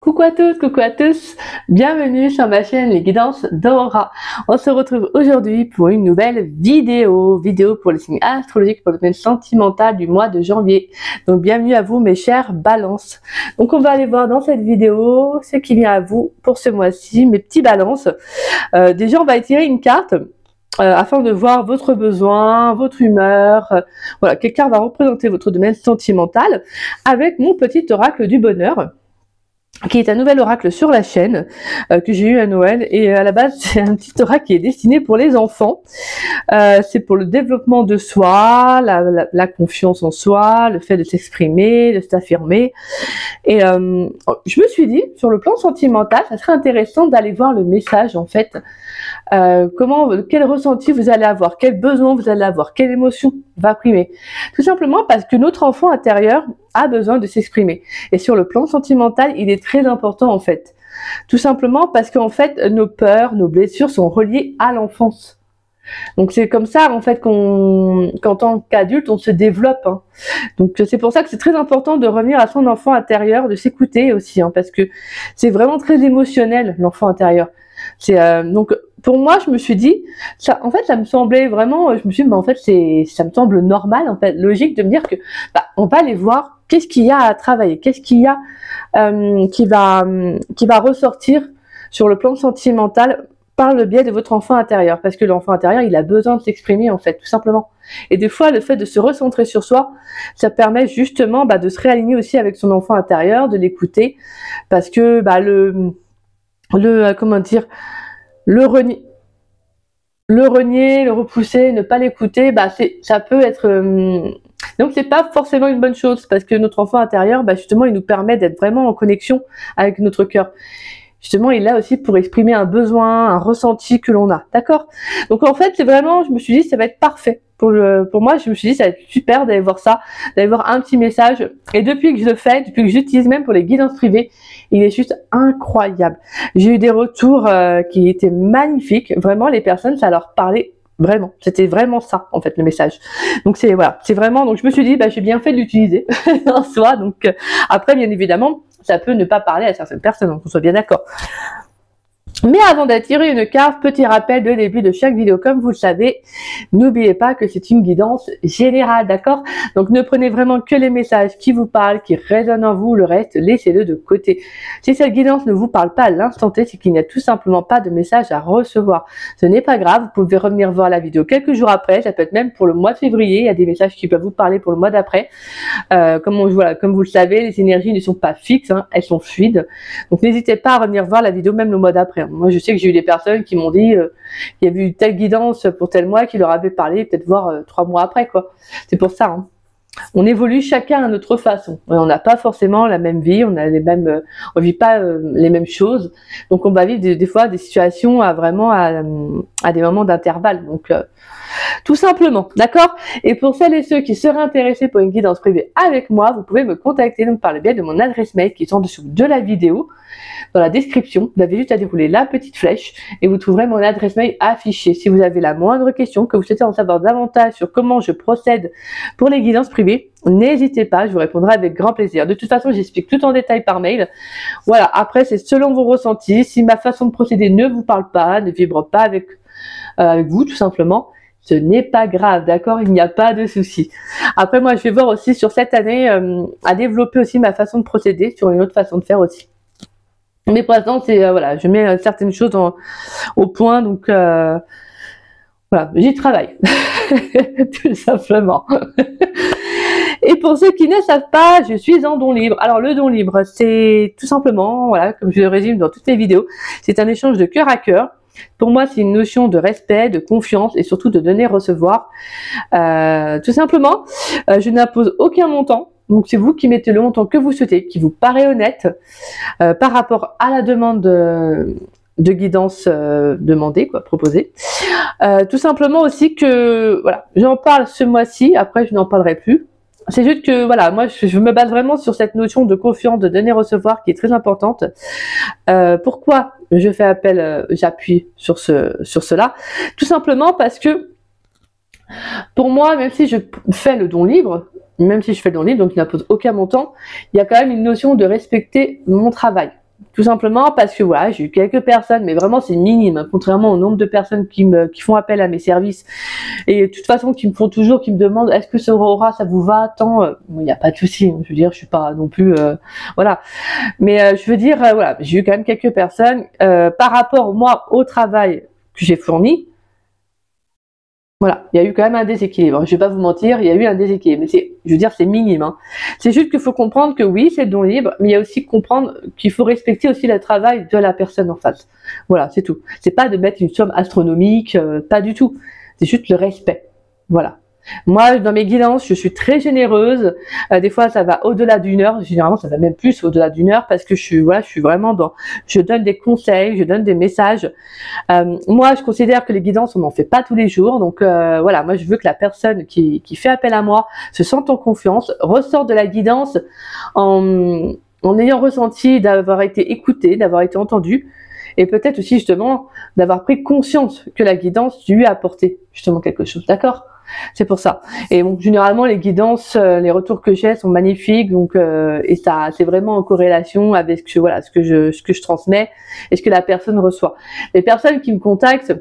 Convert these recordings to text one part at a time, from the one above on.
Coucou à toutes, coucou à tous, bienvenue sur ma chaîne Les Guidances d'Aurora. On se retrouve aujourd'hui pour une nouvelle vidéo pour les signes astrologiques pour le domaine sentimental du mois de janvier. Donc bienvenue à vous mes chers balances. Donc on va aller voir dans cette vidéo ce qui vient à vous pour ce mois-ci, mes petits balances. Déjà on va étirer une carte afin de voir votre besoin, votre humeur, voilà, quelle carte va représenter votre domaine sentimental avec mon petit oracle du bonheur, qui est un nouvel oracle sur la chaîne que j'ai eu à Noël, et à la base c'est un petit oracle qui est destiné pour les enfants. C'est pour le développement de soi, la confiance en soi, le fait de s'exprimer, de s'affirmer. Et je me suis dit, sur le plan sentimental, ça serait intéressant d'aller voir le message en fait. Quel ressenti vous allez avoir, quel besoin vous allez avoir, quelle émotion va primer. Tout simplement parce que notre enfant intérieur a besoin de s'exprimer. Et sur le plan sentimental, il est très important en fait. Tout simplement parce qu'en fait, nos peurs, nos blessures sont reliées à l'enfance. Donc c'est comme ça en fait qu'en tant qu'adulte, on se développe. Hein. Donc c'est pour ça que c'est très important de revenir à son enfant intérieur, de s'écouter aussi, hein, parce que c'est vraiment très émotionnel, l'enfant intérieur. Donc pour moi, je me suis dit, ça me semblait vraiment, je me suis dit, en fait, ça me semble normal, en fait, logique de me dire que, on va aller voir qu'est-ce qu'il y a à travailler, qu'est-ce qu'il y a qui va ressortir sur le plan sentimental par le biais de votre enfant intérieur, parce que l'enfant intérieur, il a besoin de s'exprimer, en fait, tout simplement. Et des fois, le fait de se recentrer sur soi, ça permet justement de se réaligner aussi avec son enfant intérieur, de l'écouter, parce que le renier, le repousser, ne pas l'écouter, ça peut être donc c'est pas forcément une bonne chose, parce que notre enfant intérieur, justement, il nous permet d'être vraiment en connexion avec notre cœur. Justement, il est là aussi pour exprimer un besoin, un ressenti que l'on a, d'accord? Donc en fait, c'est vraiment, je me suis dit, ça va être parfait. Pour moi, je me suis dit, ça va être super d'aller voir ça, d'aller voir un petit message. Et depuis que je le fais, depuis que j'utilise même pour les guidances privées, il est juste incroyable. J'ai eu des retours qui étaient magnifiques. Vraiment, les personnes, ça leur parlait vraiment. C'était vraiment ça, en fait, le message. Donc c'est vraiment. Donc je me suis dit, j'ai bien fait de l'utiliser en soi. Donc après, bien évidemment, ça peut ne pas parler à certaines personnes, qu'on soit bien d'accord. Mais avant d'attirer une carte, petit rappel de début de chaque vidéo, comme vous le savez, n'oubliez pas que c'est une guidance générale, d'accord? Donc ne prenez vraiment que les messages qui vous parlent, qui résonnent en vous, le reste, laissez-le de côté. Si cette guidance ne vous parle pas à l'instant T, c'est qu'il n'y a tout simplement pas de message à recevoir. Ce n'est pas grave, vous pouvez revenir voir la vidéo quelques jours après, ça peut être même pour le mois de février, il y a des messages qui peuvent vous parler pour le mois d'après. Comme vous le savez, les énergies ne sont pas fixes, hein, elles sont fluides. Donc n'hésitez pas à revenir voir la vidéo même le mois d'après. Moi, je sais que j'ai eu des personnes qui m'ont dit qu'il y avait eu telle guidance pour tel mois qui leur avait parlé, peut-être voir 3 mois après, quoi. C'est pour ça. Hein. On évolue chacun à notre façon. On n'a pas forcément la même vie, on vit pas les mêmes choses. Donc, on va vivre des fois des situations à des moments d'intervalle. Donc, tout simplement, d'accord? Et pour celles et ceux qui seraient intéressés pour une guidance privée avec moi, vous pouvez me contacter donc par le biais de mon adresse mail qui est en dessous de la vidéo. Dans la description, vous avez juste à dérouler la petite flèche et vous trouverez mon adresse mail affichée. Si vous avez la moindre question, que vous souhaitez en savoir davantage sur comment je procède pour les guidances privées, n'hésitez pas, je vous répondrai avec grand plaisir. De toute façon, j'explique tout en détail par mail. Voilà, après c'est selon vos ressentis. Si ma façon de procéder ne vous parle pas, ne vibre pas avec vous tout simplement, ce n'est pas grave, d'accord? Il n'y a pas de souci. Après, moi, je vais voir aussi sur cette année à développer aussi ma façon de procéder sur une autre façon de faire aussi. Mais pour l'instant, je mets certaines choses au point, donc voilà, j'y travaille, tout simplement. Et pour ceux qui ne savent pas, je suis en don libre. Alors le don libre, c'est tout simplement, voilà, comme je le résume dans toutes les vidéos, c'est un échange de cœur à cœur. Pour moi, c'est une notion de respect, de confiance et surtout de donner-recevoir. Tout simplement, je n'impose aucun montant. Donc c'est vous qui mettez le montant que vous souhaitez, qui vous paraît honnête par rapport à la demande de guidance demandée, proposée. Tout simplement aussi que, voilà, j'en parle ce mois-ci, après je n'en parlerai plus. C'est juste que, voilà, moi je me base vraiment sur cette notion de confiance, de donner-recevoir qui est très importante. Pourquoi je fais appel, j'appuie sur cela? Tout simplement parce que, pour moi, même si je fais le don libre, donc il n'impose aucun montant, il y a quand même une notion de respecter mon travail. Tout simplement parce que voilà, j'ai eu quelques personnes, mais vraiment c'est minime, hein, contrairement au nombre de personnes qui font appel à mes services et de toute façon qui me font toujours, qui me demandent est-ce que ça aura, ça vous va, tant, il n'y a pas de souci, hein, je veux dire, je suis pas non plus, voilà. Mais je veux dire, voilà, j'ai eu quand même quelques personnes par rapport moi au travail que j'ai fourni. Voilà, il y a eu quand même un déséquilibre. Je vais pas vous mentir, il y a eu un déséquilibre. Mais je veux dire, c'est minime. Hein. C'est juste qu'il faut comprendre que oui, c'est le don libre, mais il y a aussi comprendre qu'il faut respecter aussi le travail de la personne en face. Voilà, c'est tout. C'est pas de mettre une somme astronomique, pas du tout. C'est juste le respect. Voilà. Moi, dans mes guidances, je suis très généreuse. Des fois, ça va au-delà d'une heure. Généralement, ça va même plus au-delà d'une heure parce que je suis vraiment dans. Je donne des conseils, je donne des messages. Moi, je considère que les guidances, on n'en fait pas tous les jours. Donc voilà, moi, je veux que la personne qui fait appel à moi se sente en confiance, ressorte de la guidance en ayant ressenti d'avoir été écouté, d'avoir été entendu. Et peut-être aussi justement d'avoir pris conscience que la guidance lui a apporté justement quelque chose. D'accord ? C'est pour ça. Et bon, généralement, les guidances, les retours que j'ai sont magnifiques. Donc, et ça, c'est vraiment en corrélation avec ce que je transmets et ce que la personne reçoit. Les personnes qui me contactent,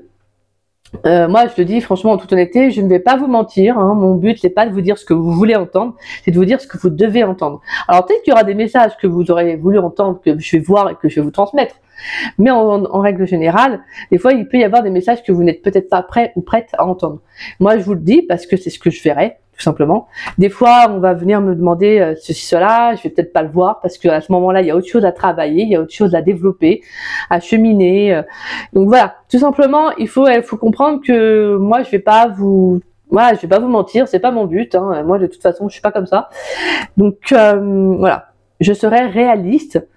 moi, je te dis franchement, en toute honnêteté, je ne vais pas vous mentir. Hein, mon but, c'est pas de vous dire ce que vous voulez entendre, c'est de vous dire ce que vous devez entendre. Alors, peut-être qu'il y aura des messages que vous aurez voulu entendre, que je vais voir et que je vais vous transmettre. Mais en règle générale, des fois, il peut y avoir des messages que vous n'êtes peut-être pas prêt ou prête à entendre. Moi, je vous le dis parce que c'est ce que je ferai, tout simplement. Des fois, on va venir me demander ceci, cela, je vais peut-être pas le voir parce qu'à ce moment-là, il y a autre chose à travailler, il y a autre chose à développer, à cheminer. Donc voilà, tout simplement, il faut comprendre que moi, je vais pas vous mentir, c'est pas mon but. Hein. Moi, de toute façon, je suis pas comme ça. Donc voilà, je serai réaliste.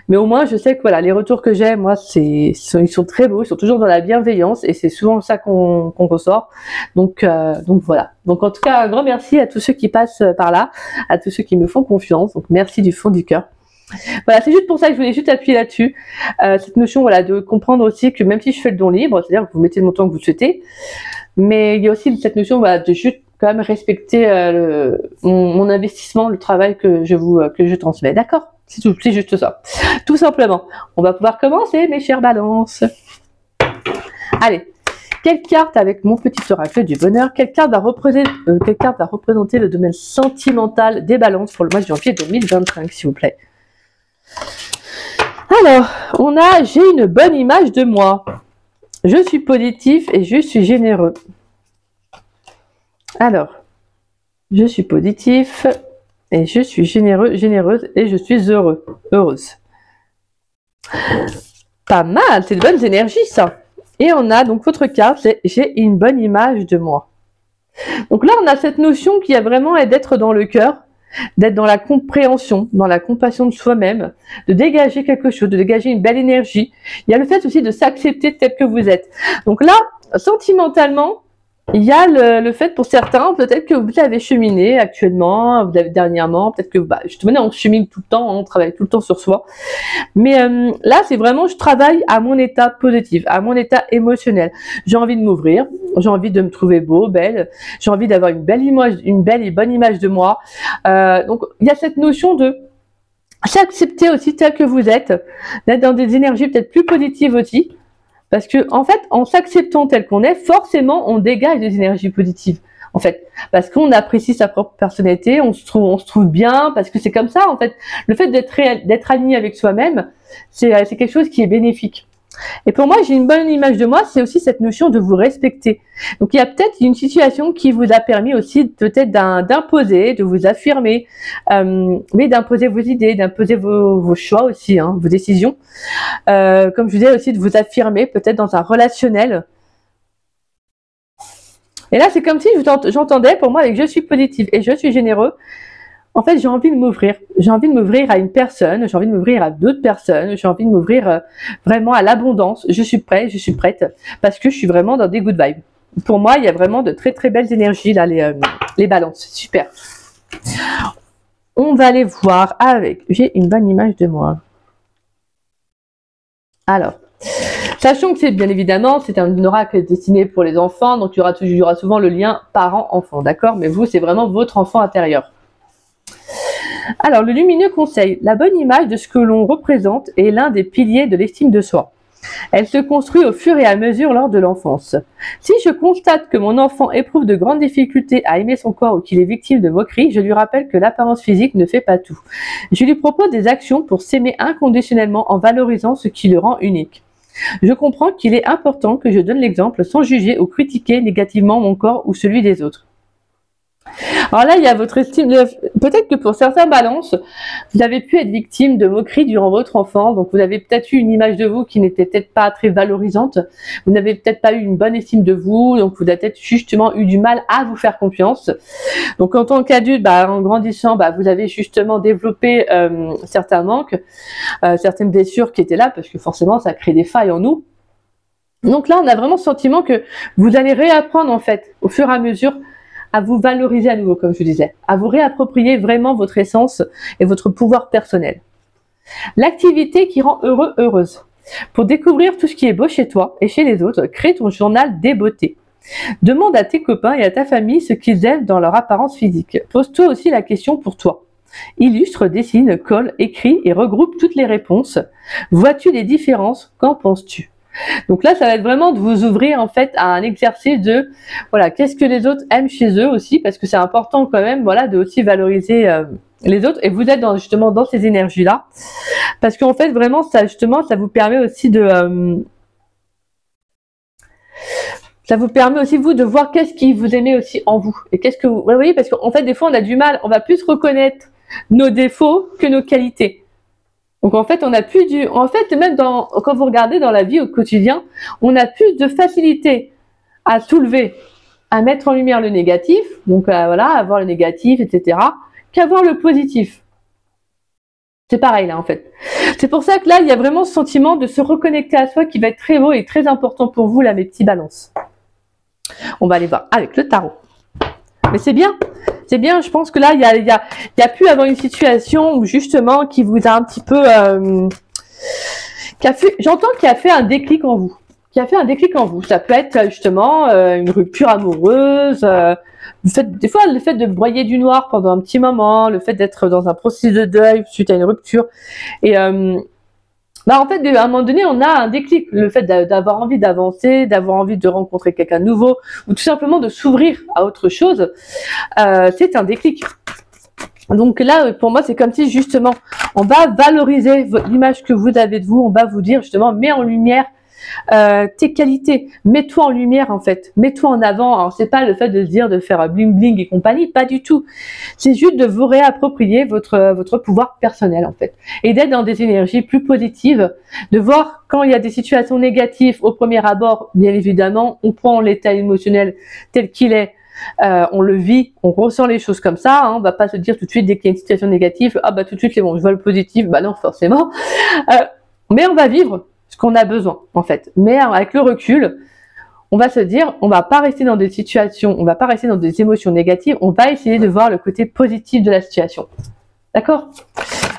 Mais au moins, je sais que voilà, les retours que j'ai, moi, ils sont très beaux, ils sont toujours dans la bienveillance et c'est souvent ça qu'on ressort. Donc voilà. Donc en tout cas, un grand merci à tous ceux qui passent par là, à tous ceux qui me font confiance. Donc merci du fond du cœur. Voilà, c'est juste pour ça que je voulais juste appuyer là-dessus. Cette notion, voilà, de comprendre aussi que même si je fais le don libre, c'est-à-dire que vous mettez le montant que vous souhaitez, mais il y a aussi cette notion, voilà, de juste quand même respecter mon investissement, le travail que je transmets. D'accord ? C'est juste ça. Tout simplement. On va pouvoir commencer, mes chères balances. Allez. Quelle carte avec mon petit oracle du bonheur? Quelle carte va représenter le domaine sentimental des balances pour le mois de janvier 2025, s'il vous plaît? Alors, j'ai une bonne image de moi. Je suis positif et je suis généreux. Alors, je suis positif et je suis généreuse et je suis heureuse. Pas mal, c'est de bonnes énergies ça. Et on a donc votre carte, c'est j'ai une bonne image de moi. Donc là, on a cette notion qui a vraiment d'être dans le cœur, d'être dans la compréhension, dans la compassion de soi-même, de dégager quelque chose, de dégager une belle énergie. Il y a le fait aussi de s'accepter tel que vous êtes. Donc là, sentimentalement, il y a le fait pour certains, peut-être que vous avez cheminé actuellement, vous avez dernièrement, peut-être que justement on chemine tout le temps, on travaille tout le temps sur soi. Mais là, c'est vraiment, je travaille à mon état positif, à mon état émotionnel. J'ai envie de m'ouvrir, j'ai envie de me trouver beau, belle, j'ai envie d'avoir une belle image, une belle et bonne image de moi. Donc, il y a cette notion de s'accepter aussi tel que vous êtes, d'être dans des énergies peut-être plus positives aussi. Parce que, en fait, en s'acceptant tel qu'on est, forcément, on dégage des énergies positives. En fait, parce qu'on apprécie sa propre personnalité, on se trouve bien, parce que c'est comme ça, en fait. Le fait d'être aligné avec soi-même, c'est quelque chose qui est bénéfique. Et pour moi, j'ai une bonne image de moi, c'est aussi cette notion de vous respecter. Donc, il y a peut-être une situation qui vous a permis aussi peut-être d'imposer, de vous affirmer, mais d'imposer vos idées, d'imposer vos choix aussi, hein, vos décisions. Comme je disais aussi, de vous affirmer peut-être dans un relationnel. Et là, c'est comme si j'entendais pour moi avec je suis positive et je suis généreux. En fait, j'ai envie de m'ouvrir. J'ai envie de m'ouvrir à une personne, j'ai envie de m'ouvrir à d'autres personnes, j'ai envie de m'ouvrir vraiment à l'abondance. Je suis prête, parce que je suis vraiment dans des good vibes. Pour moi, il y a vraiment de très très belles énergies là, les balances. Super. On va aller voir avec. J'ai une bonne image de moi. Alors, sachant que c'est bien évidemment, c'est un oracle destiné pour les enfants, donc il y aura souvent le lien parent-enfant, d'accord? Mais vous, c'est vraiment votre enfant intérieur. Alors, le lumineux conseil. La bonne image de ce que l'on représente est l'un des piliers de l'estime de soi. Elle se construit au fur et à mesure lors de l'enfance. Si je constate que mon enfant éprouve de grandes difficultés à aimer son corps ou qu'il est victime de moqueries, je lui rappelle que l'apparence physique ne fait pas tout. Je lui propose des actions pour s'aimer inconditionnellement en valorisant ce qui le rend unique. Je comprends qu'il est important que je donne l'exemple sans juger ou critiquer négativement mon corps ou celui des autres. Alors là, il y a votre estime. Peut-être que pour certains balances, vous avez pu être victime de moqueries durant votre enfance. Donc, vous avez peut-être eu une image de vous qui n'était peut-être pas très valorisante. Vous n'avez peut-être pas eu une bonne estime de vous. Donc, vous avez peut-être justement eu du mal à vous faire confiance. Donc, en tant qu'adulte, en grandissant, vous avez justement développé certains manques, certaines blessures qui étaient là, parce que forcément, ça crée des failles en nous. Donc là, on a vraiment le sentiment que vous allez réapprendre, en fait, au fur et à mesure, à vous valoriser à nouveau, comme je disais, à vous réapproprier vraiment votre essence et votre pouvoir personnel. L'activité qui rend heureux, heureuse. Pour découvrir tout ce qui est beau chez toi et chez les autres, crée ton journal des beautés. Demande à tes copains et à ta famille ce qu'ils aiment dans leur apparence physique. Pose-toi aussi la question pour toi. Illustre, dessine, colle, écris et regroupe toutes les réponses. Vois-tu les différences? Qu'en penses-tu? Donc là, ça va être vraiment de vous ouvrir en fait à un exercice de voilà, qu'est-ce que les autres aiment chez eux aussi, parce que c'est important quand même, voilà, de aussi valoriser les autres. Et vous êtes justement dans ces énergies-là, parce qu'en fait vraiment, ça vous permet aussi de ça vous permet aussi vous de voir qu'est-ce qui vous aimez aussi en vous et qu'est-ce que vous voyez, parce qu'en fait des fois on a du mal, on va plus reconnaître nos défauts que nos qualités. Donc en fait, même quand vous regardez dans la vie au quotidien, on a plus de facilité à soulever, à mettre en lumière le négatif, donc voilà, avoir le négatif, etc., qu'à voir le positif. C'est pareil là en fait. C'est pour ça que là, il y a vraiment ce sentiment de se reconnecter à soi qui va être très beau et très important pour vous là, mes petits balances. On va aller voir avec le tarot. Mais c'est bien. C'est bien, je pense que là, il y a pu avoir une situation où justement qui vous a un petit peu, j'entends qu'il a fait un déclic en vous. Ça peut être justement une rupture amoureuse, des fois le fait de broyer du noir pendant un petit moment, le fait d'être dans un processus de deuil suite à une rupture. Et en fait, à un moment donné, on a un déclic, le fait d'avoir envie d'avancer, d'avoir envie de rencontrer quelqu'un de nouveau, ou tout simplement de s'ouvrir à autre chose, c'est un déclic. Donc là, pour moi, c'est comme si justement, on va valoriser l'image que vous avez de vous, on va vous dire justement, mets en lumière tes qualités, mets-toi en lumière en fait, mets-toi en avant. Alors c'est pas le fait de se dire de faire bling bling et compagnie, pas du tout. C'est juste de vous réapproprier votre pouvoir personnel en fait, et d'être dans des énergies plus positives, de voir quand il y a des situations négatives au premier abord, bien évidemment, on prend l'état émotionnel tel qu'il est. On le vit, on ressent les choses comme ça, on va pas se dire tout de suite dès qu'il y a une situation négative, tout de suite c'est bon, je vois le positif, non forcément, mais on va vivre ce qu'on a besoin en fait. Mais avec le recul, on va se dire, on va pas rester dans des situations, on va pas rester dans des émotions négatives, on va essayer de voir le côté positif de la situation. D'accord?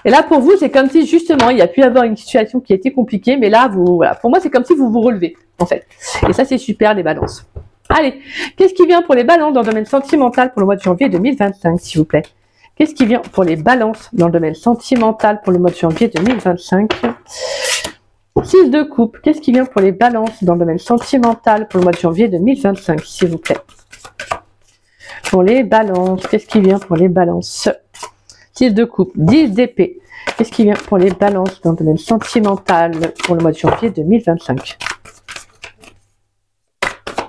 Et là pour vous, c'est comme si justement il y a pu y avoir une situation qui était compliquée, mais là voilà, pour moi c'est comme si vous vous relevez en fait. Et ça c'est super les balances. Allez, qu'est-ce qui vient pour les balances dans le domaine sentimental pour le mois de janvier 2025, s'il vous plaît? Qu'est-ce qui vient pour les balances dans le domaine sentimental pour le mois de janvier 2025? 6 de coupe, qu'est-ce qui vient pour les balances dans le domaine sentimental pour le mois de janvier 2025, s'il vous plaît? Pour les balances, qu'est-ce qui vient pour les balances? 6 de coupe, 10 d'épée, qu'est-ce qui vient pour les balances dans le domaine sentimental pour le mois de janvier 2025?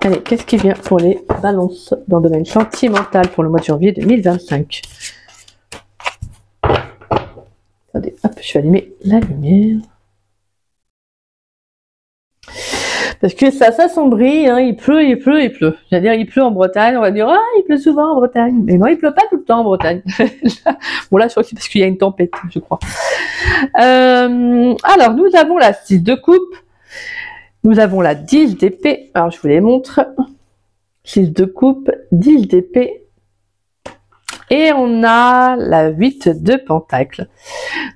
Allez, qu'est-ce qui vient pour les balances dans le domaine sentimental pour le mois de janvier 2025? Attendez, hop, je vais allumer la lumière. Parce que ça s'assombrit, il pleut. C'est-à-dire, il pleut en Bretagne, on va dire, il pleut souvent en Bretagne. Mais non, il pleut pas tout le temps en Bretagne. Bon, là, je crois que c'est parce qu'il y a une tempête, je crois. Alors, nous avons la 6 de coupe. Nous avons la 10 d'épée. Alors, je vous les montre. 6 de coupe, 10 d'épée. Et on a la 8 de pentacle.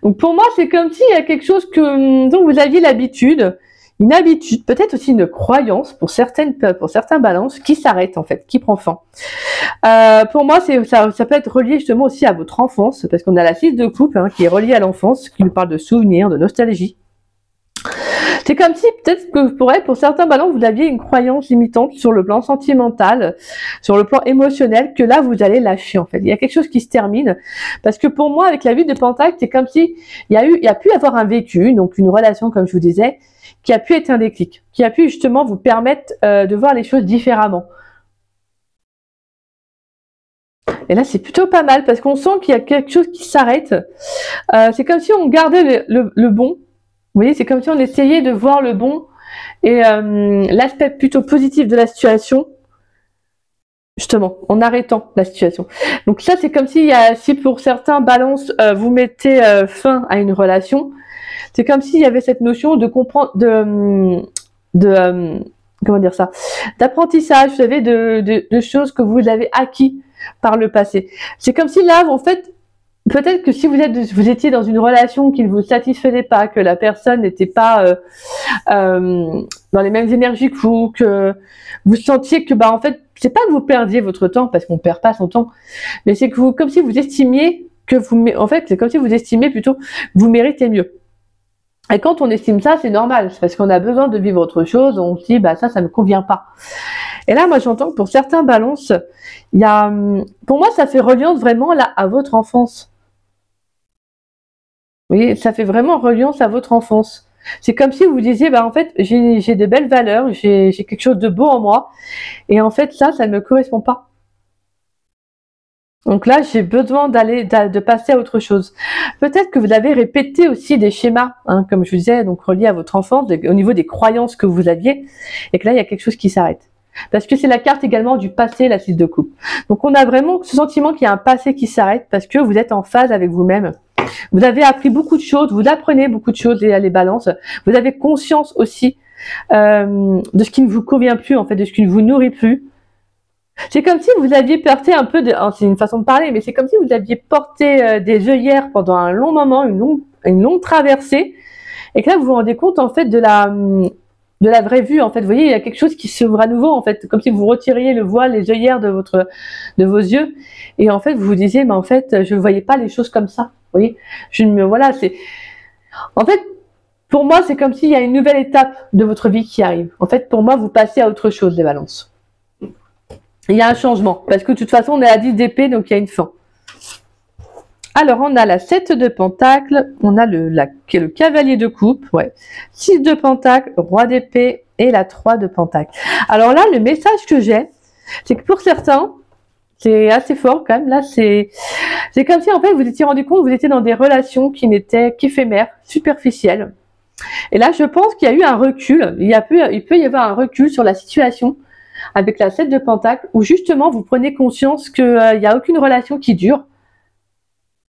Donc, pour moi, c'est comme s'il y a quelque chose dont vous aviez l'habitude, une habitude, peut-être aussi une croyance pour certains balances qui s'arrête en fait, qui prend fin. Pour moi, ça peut être relié justement aussi à votre enfance, parce qu'on a la 6 de coupe hein, qui est reliée à l'enfance, qui nous parle de souvenirs, de nostalgie. C'est comme si peut-être que pour certains balances, vous aviez une croyance limitante sur le plan sentimental, sur le plan émotionnel, que là, vous allez lâcher en fait. Il y a quelque chose qui se termine. Parce que pour moi, avec la 8 de Pentacle, c'est comme si il y a pu avoir un vécu, donc une relation, comme je vous disais, qui a pu être un déclic, qui a pu justement vous permettre de voir les choses différemment. Et là, c'est plutôt pas mal, parce qu'on sent qu'il y a quelque chose qui s'arrête. C'est comme si on gardait le bon. Vous voyez, c'est comme si on essayait de voir le bon et l'aspect plutôt positif de la situation, justement, en arrêtant la situation. Donc ça, c'est comme si pour certains balances, vous mettez fin à une relation, c'est comme s'il y avait cette notion de comprendre, comment dire ça, d'apprentissage, vous savez, de choses que vous avez acquis par le passé. C'est comme si là, en fait, peut-être que si vous étiez dans une relation qui ne vous satisfaisait pas, que la personne n'était pas dans les mêmes énergies que vous, que vous sentiez que en fait, c'est pas que vous perdiez votre temps, parce qu'on perd pas son temps, mais c'est que vous, comme si vous estimiez en fait, c'est comme si vous estimiez plutôt que vous méritez mieux. Et quand on estime ça, c'est normal, c'est parce qu'on a besoin de vivre autre chose, on se dit ça me convient pas. Et là, moi, j'entends que pour certains balances, pour moi, ça fait reliance vraiment là à votre enfance. Vous voyez, ça fait vraiment reliance à votre enfance. C'est comme si vous disiez, en fait, j'ai de belles valeurs, j'ai quelque chose de beau en moi, et en fait, ça ne me correspond pas. Donc là, j'ai besoin de passer à autre chose. Peut-être que vous avez répété aussi des schémas, hein, comme je vous disais, donc reliés à votre enfance, au niveau des croyances que vous aviez, et que là, il y a quelque chose qui s'arrête. Parce que c'est la carte également du passé, la 6 de coupe. Donc on a vraiment ce sentiment qu'il y a un passé qui s'arrête parce que vous êtes en phase avec vous-même. Vous avez appris beaucoup de choses, vous apprenez beaucoup de choses, les balances. Vous avez conscience aussi de ce qui ne vous convient plus, en fait, de ce qui ne vous nourrit plus. C'est comme si vous aviez porté un peu c'est une façon de parler, mais c'est comme si vous aviez porté des œillères pendant un long moment, une longue traversée, et que là vous vous rendez compte en fait de la vraie vue. En fait, vous voyez, il y a quelque chose qui s'ouvre à nouveau, en fait, comme si vous retiriez le voile, les œillères de vos yeux, et en fait vous vous disiez, en fait, je ne voyais pas les choses comme ça. Vous voyez, en fait, pour moi, c'est comme s'il y a une nouvelle étape de votre vie qui arrive. En fait, pour moi, vous passez à autre chose, les balances. Il y a un changement, parce que de toute façon, on est à 10 d'épée, donc il y a une fin. Alors, on a la 7 de Pentacle, on a le cavalier de coupe, 6 de Pentacle, roi d'épée et la 3 de Pentacle. Alors là, le message que j'ai, c'est que pour certains, c'est assez fort quand même, là, c'est comme si en fait, vous étiez rendu compte que vous étiez dans des relations qui n'étaient qu'éphémères, superficielles. Et là, je pense qu'il y a eu un recul, il peut y avoir un recul sur la situation avec la 7 de Pentacle, où justement, vous prenez conscience qu'il n'y a aucune relation qui dure.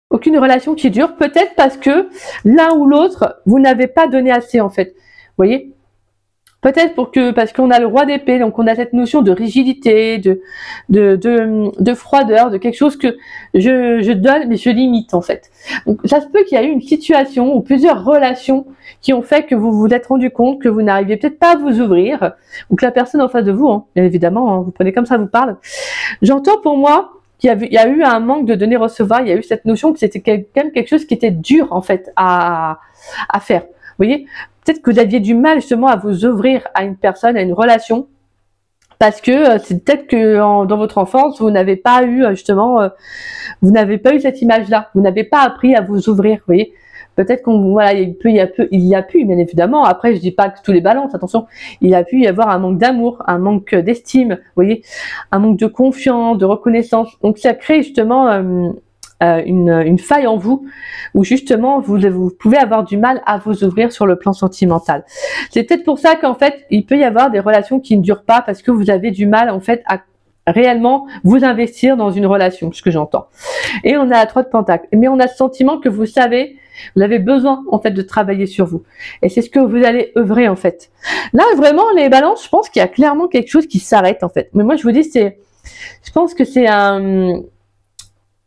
Aucune relation qui dure, peut-être parce que l'un ou l'autre, vous n'avez pas donné assez en fait. Vous voyez? Peut-être parce qu'on a le roi d'épée, donc on a cette notion de rigidité, de froideur, de quelque chose que je donne, mais je limite en fait. Donc ça se peut qu'il y a eu une situation ou plusieurs relations qui ont fait que vous vous êtes rendu compte que vous n'arriviez peut-être pas à vous ouvrir, ou que la personne en face de vous, hein, bien évidemment, hein, vous prenez comme ça, vous parle. J'entends pour moi qu'il y a eu un manque de donner-recevoir, il y a eu cette notion que c'était quand même quelque chose qui était dur en fait à faire. Vous voyez, peut-être que vous aviez du mal justement à vous ouvrir à une personne, à une relation, parce que c'est peut-être que dans votre enfance, vous n'avez pas eu justement, vous n'avez pas eu cette image-là, vous n'avez pas appris à vous ouvrir. Vous voyez, peut-être il y a pu, bien évidemment. Après, je dis pas que tous les balances, attention, il a pu y avoir un manque d'amour, un manque d'estime, vous voyez, un manque de confiance, de reconnaissance. Donc ça crée justement une faille en vous, où justement vous pouvez avoir du mal à vous ouvrir sur le plan sentimental. C'est peut-être pour ça qu'en fait il peut y avoir des relations qui ne durent pas, parce que vous avez du mal en fait à réellement vous investir dans une relation, ce que j'entends. Et on a la 3 de Pentacle, mais on a ce sentiment que vous savez, vous avez besoin en fait de travailler sur vous, et c'est ce que vous allez œuvrer en fait. Là vraiment les balances, je pense qu'il y a clairement quelque chose qui s'arrête en fait. Mais moi je vous dis, je pense que c'est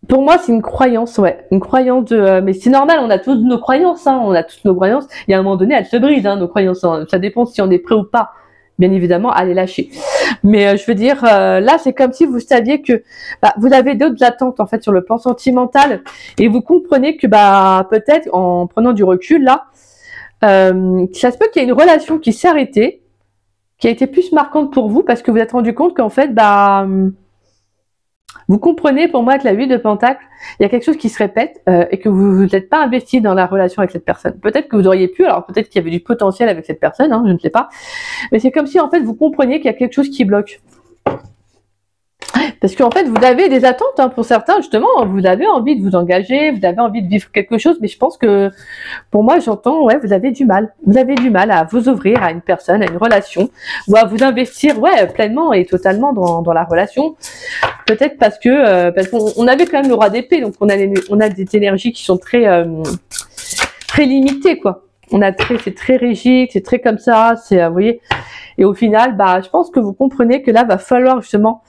Pour moi, c'est une croyance, ouais. Une croyance de... mais c'est normal, on a tous nos croyances, hein. On a toutes nos croyances. Il y a un moment donné, elles se brisent, hein, nos croyances. Hein. Ça dépend si on est prêt ou pas, bien évidemment, à les lâcher. Mais je veux dire, là, c'est comme si vous saviez que vous avez d'autres attentes, en fait, sur le plan sentimental. Et vous comprenez que, peut-être, en prenant du recul, là, ça se peut qu'il y ait une relation qui s'est arrêtée, qui a été plus marquante pour vous, parce que vous vous êtes rendu compte qu'en fait, vous comprenez pour moi que la 8 de Pentacle, il y a quelque chose qui se répète et que vous n'êtes pas investi dans la relation avec cette personne. Peut-être que vous auriez pu, alors peut-être qu'il y avait du potentiel avec cette personne, hein, je ne sais pas. Mais c'est comme si en fait vous compreniez qu'il y a quelque chose qui bloque. Parce qu'en fait, vous avez des attentes, hein, pour certains, justement, vous avez envie de vous engager, vous avez envie de vivre quelque chose, mais je pense que, pour moi, j'entends, ouais, vous avez du mal. Vous avez du mal à vous ouvrir à une personne, à une relation, ou à vous investir, ouais, pleinement et totalement dans la relation. Peut-être parce qu'on avait quand même le roi d'épée, donc on a des énergies qui sont très limitées, quoi. C'est très rigide, c'est très comme ça, vous voyez. Et au final, je pense que vous comprenez que là, va falloir justement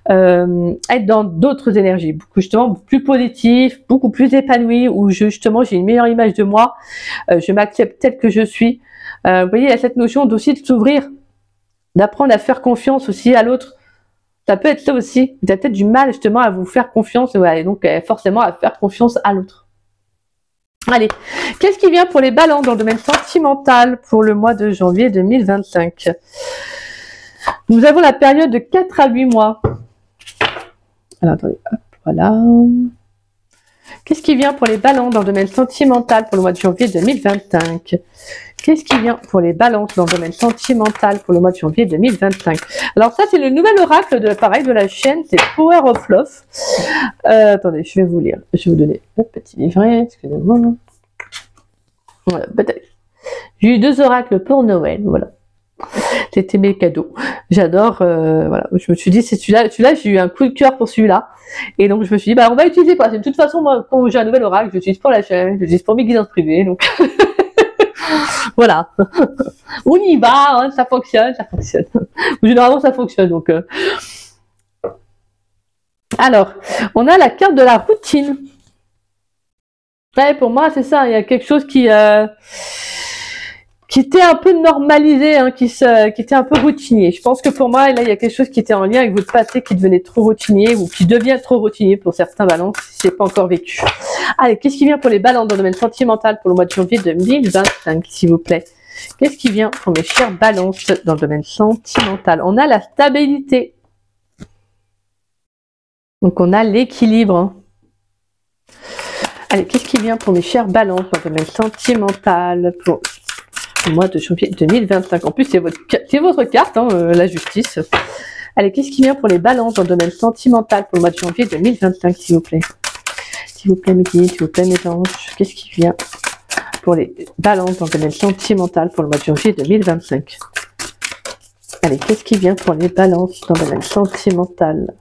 être dans d'autres énergies, justement plus positif, beaucoup plus épanoui, où justement j'ai une meilleure image de moi, je m'accepte tel que je suis. Vous voyez, il y a cette notion aussi de s'ouvrir, d'apprendre à faire confiance aussi à l'autre. Ça peut être ça aussi. Vous avez peut-être du mal justement à vous faire confiance, ouais, et donc forcément à faire confiance à l'autre. Allez, qu'est-ce qui vient pour les balances dans le domaine sentimental pour le mois de janvier 2025? Nous avons la période de 4 à 8 mois. Alors, attendez, hop, voilà. Qu'est-ce qui vient pour les balances dans le domaine sentimental pour le mois de janvier 2025? Qu'est-ce qui vient pour les balances dans le domaine sentimental pour le mois de janvier 2025? Alors ça, c'est le nouvel oracle de la chaîne, c'est Power of Love. Attendez, je vais vous lire. Je vais vous donner le petit livret, excusez-moi. Voilà, peut-être. J'ai eu 2 oracles pour Noël, voilà. C'était mes cadeaux. J'adore, voilà. Je me suis dit, c'est celui-là, j'ai eu un coup de cœur pour celui-là. Et donc, je me suis dit, on va utiliser quoi. De toute façon, moi, quand j'ai un nouvel oracle, je l'utilise pour la chaîne, je l'utilise pour mes guidances privées, donc... Voilà, on y va, hein, ça fonctionne. Généralement, ça fonctionne, donc... Alors, on a la carte de la routine. Ouais, pour moi, c'est ça, il y a quelque chose qui était un peu normalisé, hein, qui était un peu routinier. Je pense que pour moi, là, il y a quelque chose qui était en lien avec votre passé qui devenait trop routinier ou qui devient trop routinier pour certains balances si c'est pas encore vécu. Allez, qu'est-ce qui vient pour les balances dans le domaine sentimental pour le mois de janvier 2025, s'il vous plaît? Qu'est-ce qui vient pour mes chères balances dans le domaine sentimental? On a la stabilité. Donc, on a l'équilibre. Hein. Allez, qu'est-ce qui vient pour mes chères balances dans le domaine sentimental pour le mois de janvier 2025? En plus, c'est votre carte, hein, la justice. Allez, qu'est-ce qui vient pour les balances dans le domaine sentimental pour le mois de janvier 2025, s'il vous plaît? S'il vous plaît, mes guides, s'il vous plaît, mes anges. Qu'est-ce qui vient pour les balances dans le domaine sentimental pour le mois de janvier 2025? Allez, qu'est-ce qui vient pour les balances dans le domaine sentimental?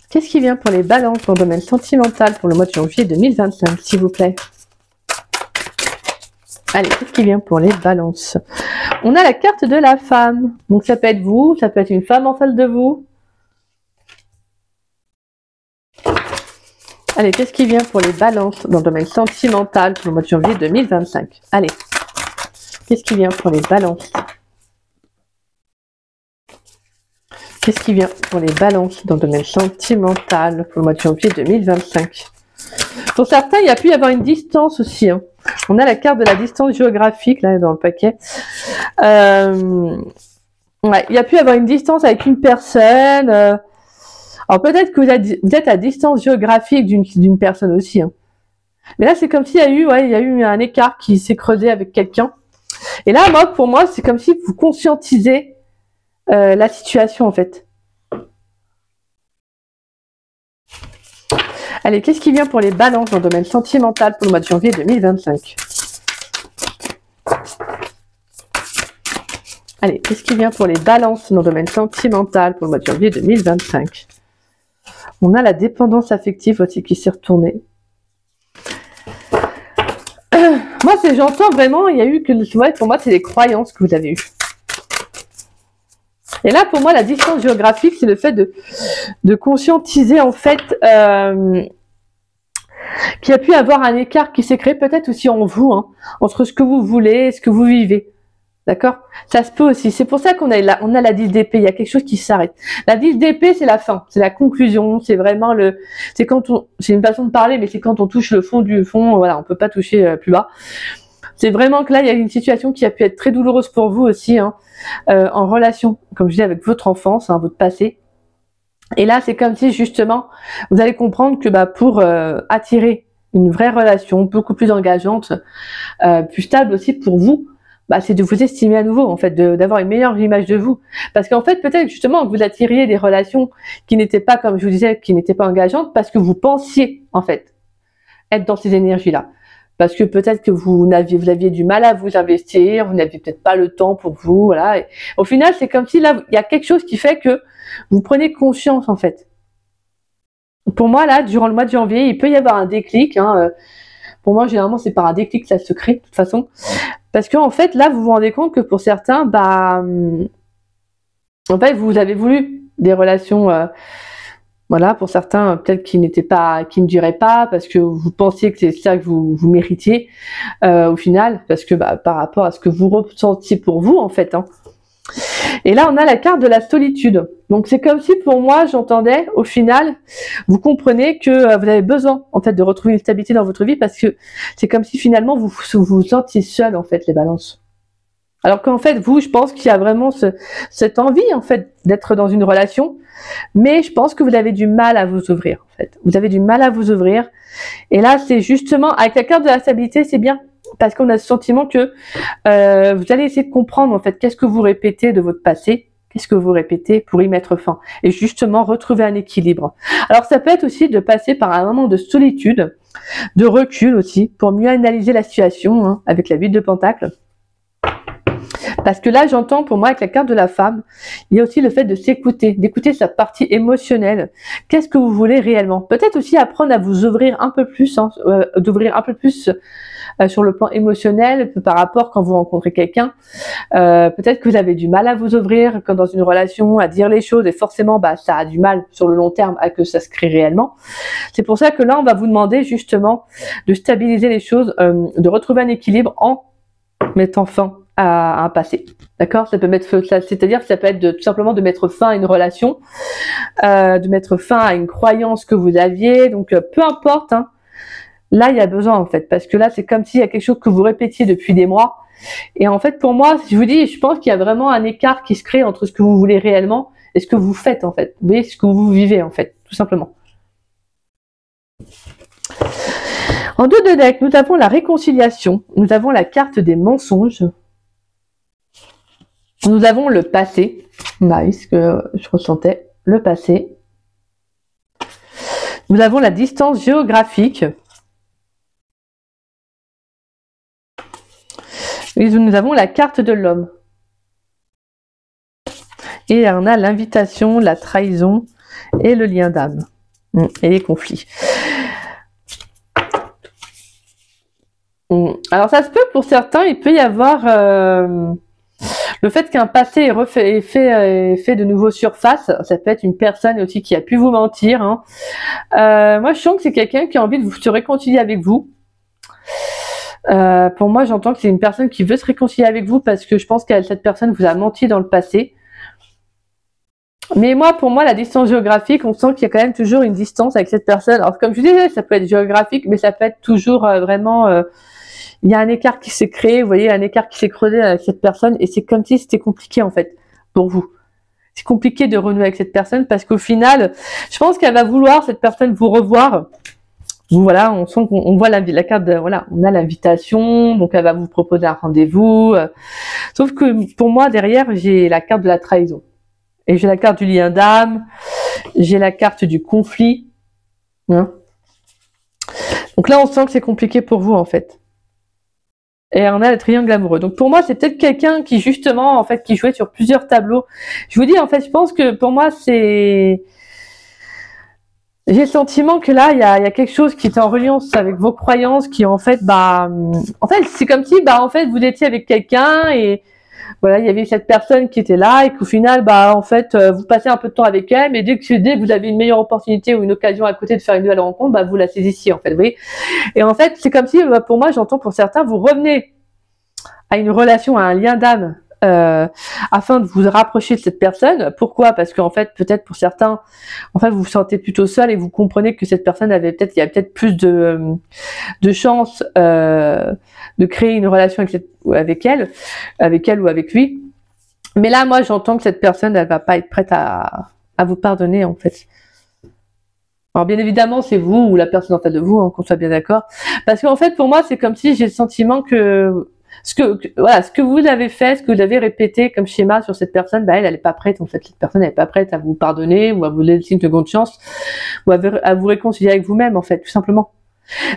Qu'est-ce qui vient pour les balances dans le domaine sentimental pour le mois de janvier 2025, s'il vous plaît? Allez, qu'est-ce qui vient pour les balances? On a la carte de la femme. Donc ça peut être vous, ça peut être une femme en face de vous. Allez, qu'est-ce qui vient pour les balances dans le domaine sentimental pour le mois de janvier 2025? Allez, qu'est-ce qui vient pour les balances? Qu'est-ce qui vient pour les balances dans le domaine sentimental pour le mois de janvier 2025? Pour certains, il y a pu y avoir une distance aussi. Hein. On a la carte de la distance géographique, là, dans le paquet. Ouais, il y a pu y avoir une distance avec une personne. Alors, peut-être que vous êtes à distance géographique d'une personne aussi. Hein. Mais là, c'est comme s'il y a eu un écart qui s'est creusé avec quelqu'un. Et là, pour moi, c'est comme si vous conscientisez la situation, en fait. Allez, qu'est-ce qui vient pour les balances dans le domaine sentimental pour le mois de janvier 2025? Allez, qu'est-ce qui vient pour les balances dans le domaine sentimental pour le mois de janvier 2025? On a la dépendance affective aussi qui s'est retournée. Moi, j'entends vraiment, il y a eu que, ouais, pour moi, c'est des croyances que vous avez eues. Et là, pour moi, la distance géographique, c'est le fait de conscientiser, en fait, qu'il y a pu avoir un écart qui s'est créé peut-être aussi en vous, hein, entre ce que vous voulez et ce que vous vivez. D'accord? Ça se peut aussi. C'est pour ça qu'on a la 10 d'épée. Il y a quelque chose qui s'arrête. La 10 d'épée, c'est la fin. C'est la conclusion. C'est vraiment c'est une façon de parler, mais c'est quand on touche le fond du fond. Voilà, on peut pas toucher plus bas. C'est vraiment que là, il y a une situation qui a pu être très douloureuse pour vous aussi, hein, en relation, comme je dis, avec votre enfance, hein, votre passé. Et là, c'est comme si, justement, vous allez comprendre que pour attirer une vraie relation, beaucoup plus engageante, plus stable aussi pour vous, c'est de vous estimer à nouveau, en fait, d'avoir une meilleure image de vous. Parce qu'en fait, peut-être justement que vous attiriez des relations qui n'étaient pas, comme je vous disais, qui n'étaient pas engageantes, parce que vous pensiez, en fait, être dans ces énergies-là. Parce que peut-être que vous aviez du mal à vous investir, vous n'aviez peut-être pas le temps pour vous, voilà. Et au final, c'est comme si là, il y a quelque chose qui fait que vous prenez conscience, en fait. Pour moi, là, durant le mois de janvier, il peut y avoir un déclic, hein. Pour moi, généralement, c'est par un déclic que ça se crée, de toute façon. Parce qu'en fait, là, vous vous rendez compte que pour certains, en fait, vous avez voulu des relations, voilà, pour certains, peut-être qui ne duraient pas, parce que vous pensiez que c'est ça que vous méritiez, au final, parce que par rapport à ce que vous ressentiez pour vous, en fait, hein. Et là, on a la carte de la solitude. Donc, c'est comme si, pour moi, j'entendais, au final, vous comprenez que vous avez besoin, en fait, de retrouver une stabilité dans votre vie, parce que c'est comme si, finalement, vous vous sentiez seul, en fait, les balances. Alors qu'en fait, vous, je pense qu'il y a vraiment cette envie, en fait, d'être dans une relation, mais je pense que vous avez du mal à vous ouvrir, en fait. Vous avez du mal à vous ouvrir. Et là, c'est justement, avec la carte de la stabilité, c'est bien. Parce qu'on a ce sentiment que vous allez essayer de comprendre, en fait, qu'est-ce que vous répétez de votre passé, qu'est-ce que vous répétez pour y mettre fin. Et justement, retrouver un équilibre. Alors, ça peut être aussi de passer par un moment de solitude, de recul aussi, pour mieux analyser la situation, hein, avec la 8 de Pentacle. Parce que là, j'entends, pour moi, avec la carte de la femme, il y a aussi le fait de s'écouter, d'écouter sa partie émotionnelle. Qu'est-ce que vous voulez réellement? Peut-être aussi apprendre à vous ouvrir un peu plus, hein, d'ouvrir un peu plus sur le plan émotionnel par rapport quand vous rencontrez quelqu'un. Peut-être que vous avez du mal à vous ouvrir quand dans une relation, à dire les choses, et forcément, ça a du mal sur le long terme à que ça se crée réellement. C'est pour ça que là, on va vous demander justement de stabiliser les choses, de retrouver un équilibre en mettant fin à un passé. D'accord? Ça peut mettre, c'est-à-dire que ça peut être tout simplement de mettre fin à une relation, de mettre fin à une croyance que vous aviez. Donc, peu importe, hein, là, il y a besoin, en fait, parce que là, c'est comme s'il y a quelque chose que vous répétiez depuis des mois. Et en fait, pour moi, je vous dis, je pense qu'il y a vraiment un écart qui se crée entre ce que vous voulez réellement et ce que vous faites, en fait. Vous voyez, ce que vous vivez, en fait, tout simplement. En dos de deck, nous avons la réconciliation, nous avons la carte des mensonges, nous avons le passé, ce que je ressentais, le passé. Nous avons la distance géographique. Et nous avons la carte de l'homme. Et on a l'invitation, la trahison et le lien d'âme. Et les conflits. Alors ça se peut pour certains, il peut y avoir le fait qu'un passé est fait de nouveau surface. Ça peut être une personne aussi qui a pu vous mentir, hein. Moi je sens que c'est quelqu'un qui a envie de se réconcilier avec vous. Pour moi j'entends que c'est une personne qui veut se réconcilier avec vous parce que je pense que cette personne vous a menti dans le passé. Mais pour moi, la distance géographique, on sent qu'il y a quand même toujours une distance avec cette personne. Alors, comme je disais, ça peut être géographique, mais ça peut être toujours vraiment... il y a un écart qui s'est créé, vous voyez, un écart qui s'est creusé avec cette personne, et c'est comme si c'était compliqué, en fait, pour vous. C'est compliqué de renouer avec cette personne, parce qu'au final, je pense qu'elle va vouloir, cette personne, vous revoir. Voilà, on sent qu'on voit la carte de... Voilà, on a l'invitation, donc elle va vous proposer un rendez-vous. Sauf que, pour moi, derrière, j'ai la carte de la trahison. Et j'ai la carte du lien d'âme, j'ai la carte du conflit. Hein, donc là, on sent que c'est compliqué pour vous, en fait. Et on a le triangle amoureux. Donc pour moi, c'est peut-être quelqu'un qui, justement, en fait, qui jouait sur plusieurs tableaux. Je vous dis, en fait, je pense que pour moi, c'est... J'ai le sentiment que là, il y a quelque chose qui est en reliance avec vos croyances, qui, en fait, c'est comme si, en fait, vous étiez avec quelqu'un et voilà, il y avait cette personne qui était là et qu'au final, bah en fait, vous passez un peu de temps avec elle, mais dès que vous avez une meilleure opportunité ou une occasion à côté de faire une nouvelle rencontre, bah vous la saisissiez en fait, vous voyez. Et en fait, c'est comme si, pour moi, j'entends pour certains, vous revenez à une relation, à un lien d'âme, afin de vous rapprocher de cette personne. Pourquoi? Parce qu'en fait, peut-être pour certains, en fait, vous vous sentez plutôt seul et vous comprenez que cette personne il y a peut-être plus de chances de créer une relation avec elle ou avec lui. Mais là, moi, j'entends que cette personne, elle va pas être prête à vous pardonner, en fait. Alors, bien évidemment, c'est vous ou la personne en face de vous, hein, qu'on soit bien d'accord. Parce qu'en fait, pour moi, c'est comme si j'ai le sentiment que ce que vous avez fait, ce que vous avez répété comme schéma sur cette personne, bah, elle est pas prête, en fait. Cette personne, elle est pas prête à vous pardonner ou à vous laisser une seconde chance ou à vous réconcilier avec vous-même, en fait, tout simplement.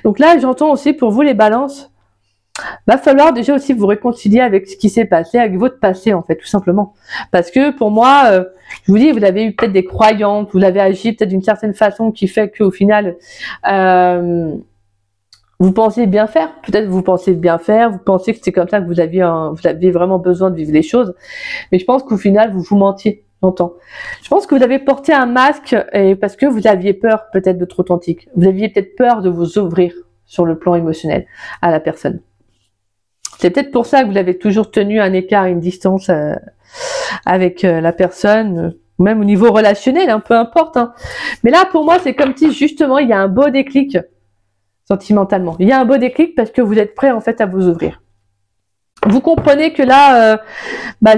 Donc là, j'entends aussi pour vous les balances, va falloir déjà aussi vous réconcilier avec ce qui s'est passé, avec votre passé, en fait, tout simplement. Parce que pour moi, je vous dis, vous avez eu peut-être des croyances, vous avez agi peut-être d'une certaine façon qui fait qu'au final, vous pensez bien faire. Peut-être vous pensez bien faire, vous pensez que c'est comme ça que vous aviez vraiment besoin de vivre les choses. Mais je pense qu'au final, vous mentiez. J'entends. Je pense que vous avez porté un masque parce que vous aviez peur peut-être d'être authentique. Vous aviez peut-être peur de vous ouvrir sur le plan émotionnel à la personne. C'est peut-être pour ça que vous avez toujours tenu un écart, une distance avec la personne, même au niveau relationnel, hein, peu importe. Hein. Mais là, pour moi, c'est comme si justement, il y a un beau déclic sentimentalement. Il y a un beau déclic parce que vous êtes prêt en fait à vous ouvrir. Vous comprenez que là,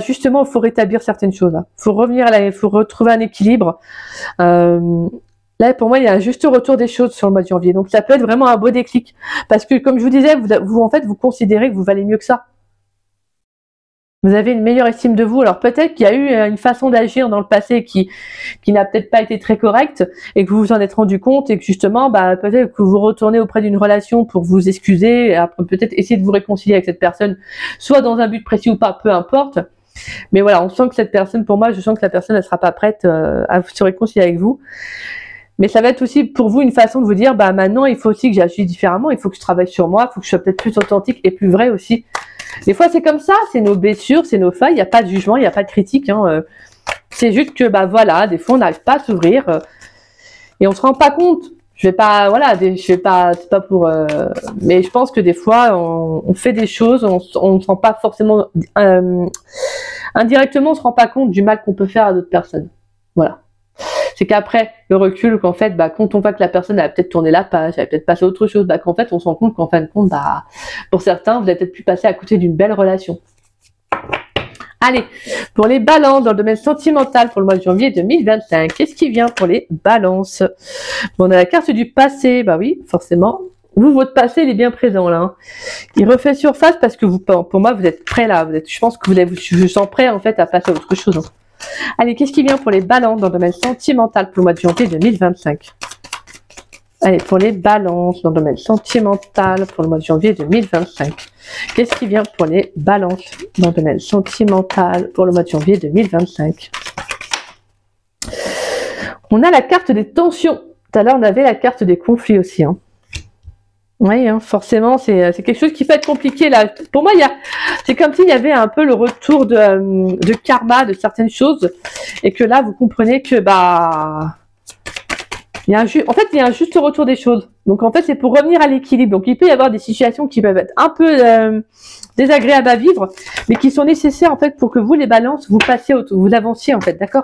justement, il faut rétablir certaines choses. Il faut revenir là, il faut retrouver un équilibre. Là, pour moi, il y a un juste retour des choses sur le mois de janvier. Donc, ça peut être vraiment un beau déclic. Parce que, comme je vous disais, en fait, vous considérez que vous valez mieux que ça. Vous avez une meilleure estime de vous. Alors, peut-être qu'il y a eu une façon d'agir dans le passé qui n'a peut-être pas été très correcte et que vous vous en êtes rendu compte et que justement, peut-être que vous retournez auprès d'une relation pour vous excuser et après, peut-être essayer de vous réconcilier avec cette personne, soit dans un but précis ou pas, peu importe. Mais voilà, on sent que cette personne, pour moi, je sens que la personne, elle sera pas prête à se réconcilier avec vous. Mais ça va être aussi pour vous une façon de vous dire, maintenant, il faut aussi que j'agisse différemment, il faut que je travaille sur moi, il faut que je sois peut-être plus authentique et plus vrai aussi. Des fois, c'est comme ça, c'est nos blessures, c'est nos failles, il n'y a pas de jugement, il n'y a pas de critique. Hein, c'est juste que, voilà, des fois, on n'arrive pas à s'ouvrir et on se rend pas compte. C'est pas pour... mais je pense que des fois, on fait des choses, on ne se rend pas forcément... indirectement, on se rend pas compte du mal qu'on peut faire à d'autres personnes. Voilà. C'est qu'après le recul, qu'en fait, quand on voit que la personne a peut-être tourné la page, elle a peut-être passé à autre chose, qu'en fait, on se rend compte qu'en fin de compte, pour certains, vous avez peut-être pu passer à côté d'une belle relation. Allez, pour les balances dans le domaine sentimental pour le mois de janvier 2025, qu'est-ce qui vient pour les balances? Bon, on a la carte du passé, oui, forcément. Vous, votre passé, il est bien présent là. Hein. Il refait surface parce que pour moi, vous êtes prêt là. Je pense que je sens prêt en fait à passer à autre chose. Hein. Allez, qu'est-ce qui vient pour les balances dans le domaine sentimental pour le mois de janvier 2025? Allez, pour les balances dans le domaine sentimental pour le mois de janvier 2025. Qu'est-ce qui vient pour les balances dans le domaine sentimental pour le mois de janvier 2025? On a la carte des tensions. Tout à l'heure, on avait la carte des conflits aussi. Hein. Oui, hein, forcément, c'est quelque chose qui peut être compliqué là. Pour moi, c'est comme s'il y avait un peu le retour de karma de certaines choses et que là, vous comprenez que il y a un juste retour des choses. Donc en fait, c'est pour revenir à l'équilibre. Donc il peut y avoir des situations qui peuvent être un peu désagréables à vivre, mais qui sont nécessaires en fait pour que vous les balances, vous avanciez en fait, d'accord?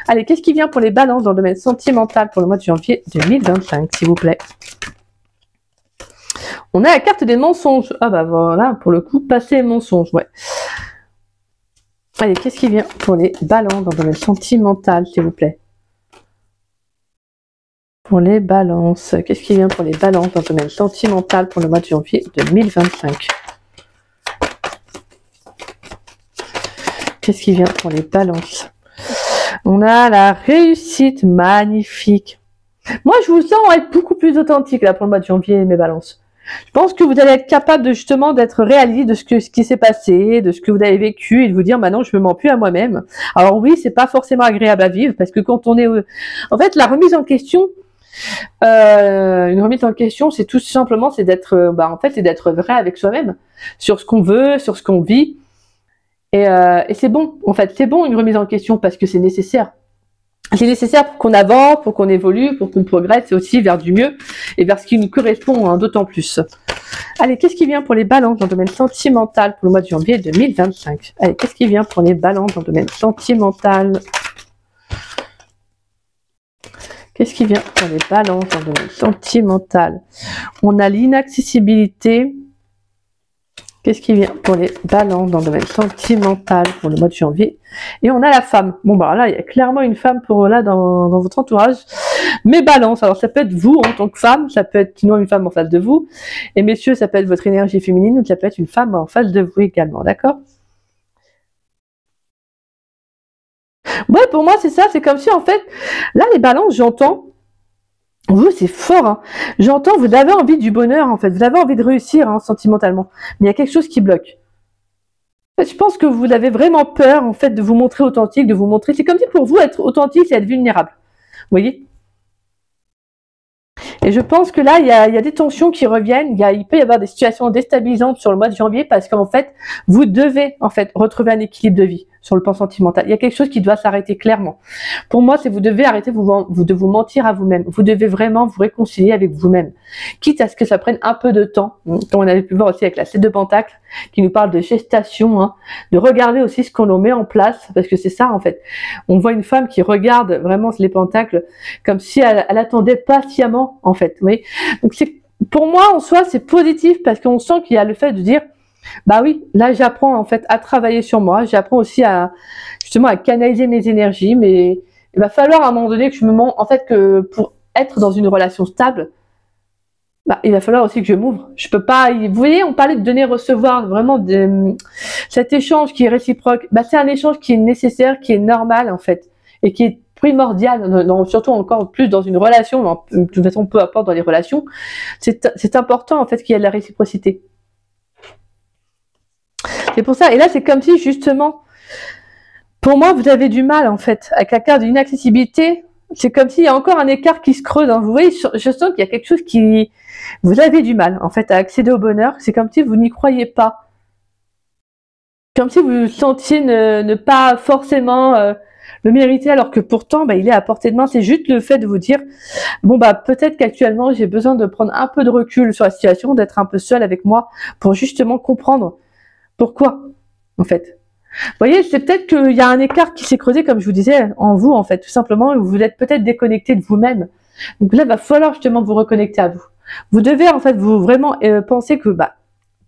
Allez, qu'est-ce qui vient pour les balances dans le domaine sentimental pour le mois de janvier 2025, s'il vous plaît? On a la carte des mensonges. Ah voilà, pour le coup, passé et mensonges, ouais. Allez, qu'est-ce qui vient pour les balances dans le domaine sentimental, s'il vous plaît? Pour les balances, qu'est-ce qui vient pour les balances dans le domaine sentimental pour le mois de janvier 2025? Qu'est-ce qui vient pour les balances? On a la réussite, magnifique. Moi, je vous sens être beaucoup plus authentique là pour le mois de janvier, mes balances. Je pense que vous allez être capable de justement d'être réaliste de ce qui s'est passé, de ce que vous avez vécu et de vous dire maintenant je me mens plus à moi-même. Alors oui, c'est pas forcément agréable à vivre parce que quand on est en fait la remise en question, une remise en question, c'est tout simplement c'est d'être c'est d'être vrai avec soi-même sur ce qu'on veut, sur ce qu'on vit Et c'est bon, en fait, c'est bon une remise en question parce que c'est nécessaire. C'est nécessaire pour qu'on avance, pour qu'on évolue, pour qu'on progresse, et aussi vers du mieux et vers ce qui nous correspond, hein, d'autant plus. Allez, qu'est-ce qui vient pour les balances dans le domaine sentimental pour le mois de janvier 2025? Allez, qu'est-ce qui vient pour les balances dans le domaine sentimental? Qu'est-ce qui vient pour les balances dans le domaine sentimental? On a l'inaccessibilité. Qu'est-ce qui vient pour les balances dans le domaine sentimental pour le mois de janvier? Et on a la femme. Bon, bah là, il y a clairement une femme pour là dans votre entourage. Mais balance, alors ça peut être vous en tant que femme, ça peut être sinon une femme en face de vous. Et messieurs, ça peut être votre énergie féminine ou ça peut être une femme en face de vous également, d'accord? Ouais, pour moi, c'est ça. C'est comme si, en fait, là, les balances, j'entends. Vous, c'est fort, hein. J'entends, vous avez envie du bonheur, en fait. Vous avez envie de réussir, hein, sentimentalement. Mais il y a quelque chose qui bloque. En fait, je pense que vous avez vraiment peur, en fait, de vous montrer authentique, de vous montrer. C'est comme si pour vous, être authentique, c'est être vulnérable. Vous voyez? Et je pense que là, il y a des tensions qui reviennent. Il peut y avoir des situations déstabilisantes sur le mois de janvier parce qu'en fait, vous devez en fait retrouver un équilibre de vie sur le plan sentimental. Il y a quelque chose qui doit s'arrêter clairement. Pour moi, c'est vous devez arrêter de vous mentir à vous-même. Vous devez vraiment vous réconcilier avec vous-même. Quitte à ce que ça prenne un peu de temps, comme on avait pu voir aussi avec la 7 de Pentacle, qui nous parle de gestation, hein, de regarder aussi ce qu'on met en place, parce que c'est ça en fait. On voit une femme qui regarde vraiment les pentacles comme si elle attendait patiemment en fait. Oui. Donc pour moi en soi c'est positif parce qu'on sent qu'il y a le fait de dire bah oui, là j'apprends en fait à travailler sur moi, j'apprends aussi à justement à canaliser mes énergies, mais il va falloir à un moment donné que je me montre en fait que pour être dans une relation stable, bah, il va falloir aussi que je m'ouvre. Je peux pas. Vous voyez, on parlait de donner-recevoir, vraiment cet échange qui est réciproque. Bah, c'est un échange qui est nécessaire, qui est normal en fait, et qui est primordial, surtout encore plus dans une relation. De toute façon, peu importe dans les relations, c'est important en fait qu'il y ait de la réciprocité. C'est pour ça. Et là, c'est comme si justement, pour moi, vous avez du mal en fait avec la carte de l'inaccessibilité. C'est comme s'il y a encore un écart qui se creuse. Hein. Vous voyez, je sens qu'il y a quelque chose qui... Vous avez du mal, en fait, à accéder au bonheur. C'est comme si vous n'y croyez pas. Comme si vous sentiez ne pas forcément le mériter, alors que pourtant, bah, il est à portée de main. C'est juste le fait de vous dire, bon, bah, peut-être qu'actuellement, j'ai besoin de prendre un peu de recul sur la situation, d'être un peu seul avec moi pour justement comprendre pourquoi, en fait. Vous voyez, c'est peut-être qu'il y a un écart qui s'est creusé, comme je vous disais, en vous, en fait, tout simplement, vous êtes peut-être déconnecté de vous-même. Donc là, il va falloir justement vous reconnecter à vous. Vous devez, en fait, vous vraiment penser que, bah,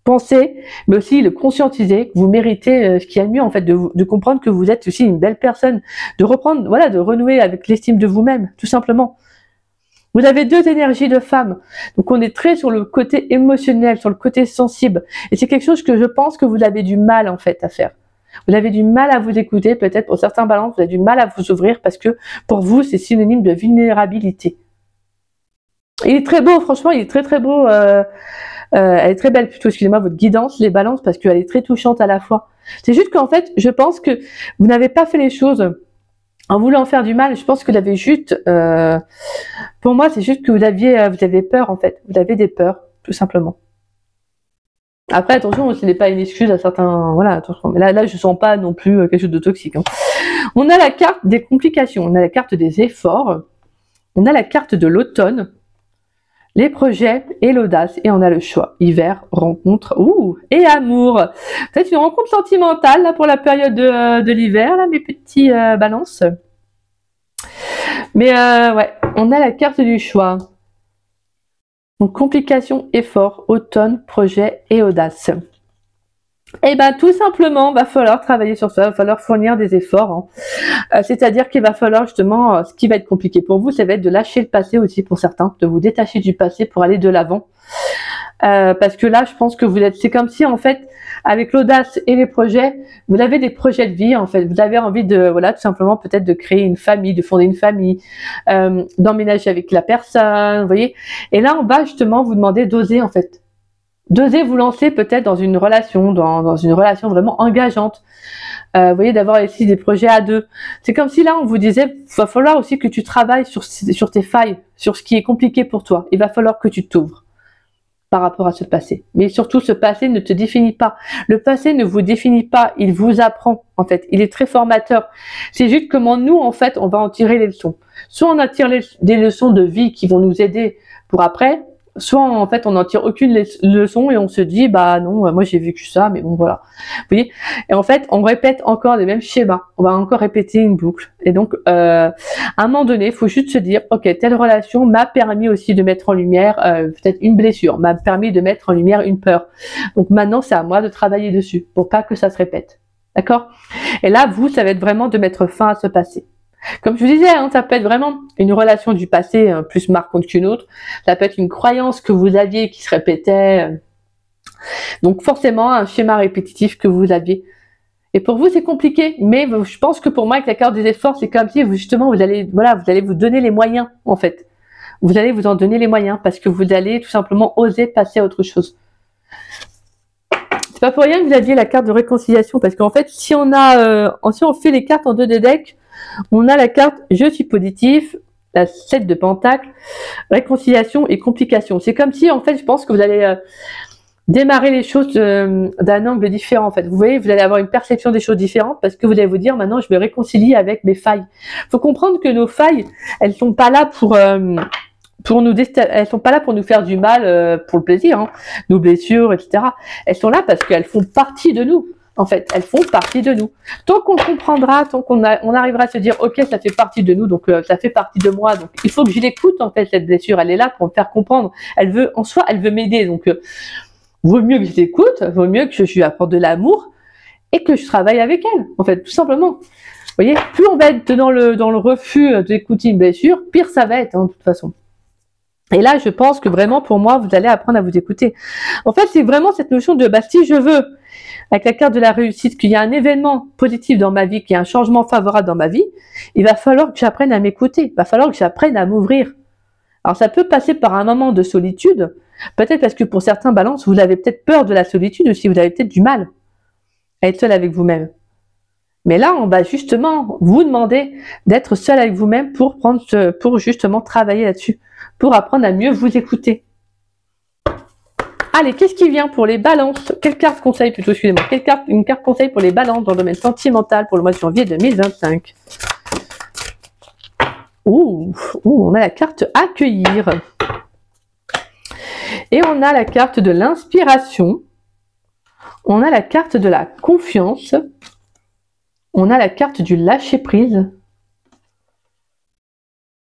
penser, mais aussi le conscientiser, que vous méritez ce qu'il y a de mieux, en fait, de comprendre que vous êtes aussi une belle personne, de reprendre, voilà, de renouer avec l'estime de vous-même, tout simplement. Vous avez deux énergies de femme. Donc on est très sur le côté émotionnel, sur le côté sensible. Et c'est quelque chose que je pense que vous avez du mal, en fait, à faire. Vous avez du mal à vous écouter, peut-être pour certains balances, vous avez du mal à vous ouvrir parce que pour vous, c'est synonyme de vulnérabilité. Il est très beau, franchement, il est très très beau. Elle est très belle, plutôt, excusez-moi, votre guidance, les balances, parce qu'elle est très touchante à la fois. C'est juste qu'en fait, je pense que vous n'avez pas fait les choses en voulant faire du mal. Je pense que vous avez juste... pour moi, c'est juste que vous avez peur, en fait. Vous avez des peurs, tout simplement. Après, attention, ce n'est pas une excuse à certains... Voilà, attention. Mais là, je sens pas non plus quelque chose de toxique. Hein. On a la carte des complications, on a la carte des efforts, on a la carte de l'automne, les projets et l'audace, et on a le choix. Hiver, rencontre, et amour. Peut-être une rencontre sentimentale là, pour la période de l'hiver, là, mes petits balances. Mais ouais, on a la carte du choix. Donc, complications, efforts, automne, projet et audace. Et ben tout simplement, va falloir travailler sur ça, va falloir fournir des efforts. Hein. C'est-à-dire qu'il va falloir justement, ce qui va être compliqué pour vous, ça va être de lâcher le passé aussi pour certains, de vous détacher du passé pour aller de l'avant. Parce que là, je pense que c'est comme si en fait, avec l'audace et les projets, vous avez des projets de vie en fait. Vous avez envie de, voilà, tout simplement peut-être de créer une famille, de fonder une famille, d'emménager avec la personne, vous voyez. Et là, on va justement vous demander d'oser en fait. D'oser vous lancer peut-être dans une relation, dans une relation vraiment engageante. Vous voyez, d'avoir ici des projets à deux. C'est comme si là, on vous disait, il va falloir aussi que tu travailles sur tes failles, sur ce qui est compliqué pour toi. Il va falloir que tu t'ouvres. par rapport à ce passé. Mais surtout, ce passé ne te définit pas. Le passé ne vous définit pas, il vous apprend, en fait. Il est très formateur. C'est juste comment nous, en fait, on va en tirer les leçons. Soit on en tire des leçons de vie qui vont nous aider pour après, soit en fait on n'en tire aucune leçon et on se dit bah non, moi j'ai vécu ça, mais bon voilà. Vous voyez, et en fait on répète encore les mêmes schémas, on va encore répéter une boucle. Et donc à un moment donné, il faut juste se dire ok, telle relation m'a permis aussi de mettre en lumière peut-être une blessure, m'a permis de mettre en lumière une peur. Donc maintenant c'est à moi de travailler dessus pour pas que ça se répète. D'accord? Et là vous, ça va être vraiment de mettre fin à ce passé. Comme je vous disais, hein, ça peut être vraiment une relation du passé plus marquante qu'une autre. Ça peut être une croyance que vous aviez qui se répétait. Donc forcément, un schéma répétitif que vous aviez. Et pour vous, c'est compliqué. Mais je pense que pour moi, avec la carte des efforts, c'est comme si justement, vous allez vous donner les moyens, en fait. Vous allez vous en donner les moyens parce que vous allez tout simplement oser passer à autre chose. C'est pas pour rien que vous aviez la carte de réconciliation parce qu'en fait, si on fait les cartes en 2D deck, on a la carte « Je suis positif », la 7 de Pentacle, réconciliation et complication. C'est comme si, en fait, je pense que vous allez démarrer les choses d'un angle différent. En fait, vous voyez, vous allez avoir une perception des choses différentes parce que vous allez vous dire maintenant, je me réconcilie avec mes failles. Il faut comprendre que nos failles, elles sont pas là elles sont pas là pour nous faire du mal pour le plaisir, hein. Nos blessures, etc. Elles sont là parce qu'elles font partie de nous. En fait, elles font partie de nous. Tant qu'on comprendra, tant qu'on arrivera à se dire, ok, ça fait partie de nous, donc ça fait partie de moi, donc il faut que je l'écoute, en fait, cette blessure, elle est là pour me faire comprendre. Elle veut m'aider, donc vaut mieux que je l'écoute, vaut mieux que je lui apporte de l'amour et que je travaille avec elle, en fait, tout simplement. Vous voyez, plus on va être dans le refus d'écouter une blessure, pire ça va être, hein, de toute façon. Et là, je pense que vraiment, pour moi, vous allez apprendre à vous écouter. En fait, c'est vraiment cette notion de, si je veux, avec la carte de la réussite, qu'il y a un événement positif dans ma vie, qu'il y a un changement favorable dans ma vie, il va falloir que j'apprenne à m'écouter. Il va falloir que j'apprenne à m'ouvrir. Alors, ça peut passer par un moment de solitude, peut-être parce que pour certains balances, vous avez peut-être peur de la solitude aussi, vous avez peut-être du mal à être seul avec vous-même. Mais là, on va justement vous demander d'être seul avec vous-même pour justement travailler là-dessus, pour apprendre à mieux vous écouter. Allez, qu'est-ce qui vient pour les balances? Quelle carte conseil plutôt, excusez-moi. Une carte conseil pour les balances dans le domaine sentimental pour le mois de janvier 2025. Ouh, on a la carte accueillir. Et on a la carte de l'inspiration. On a la carte de la confiance. On a la carte du lâcher prise.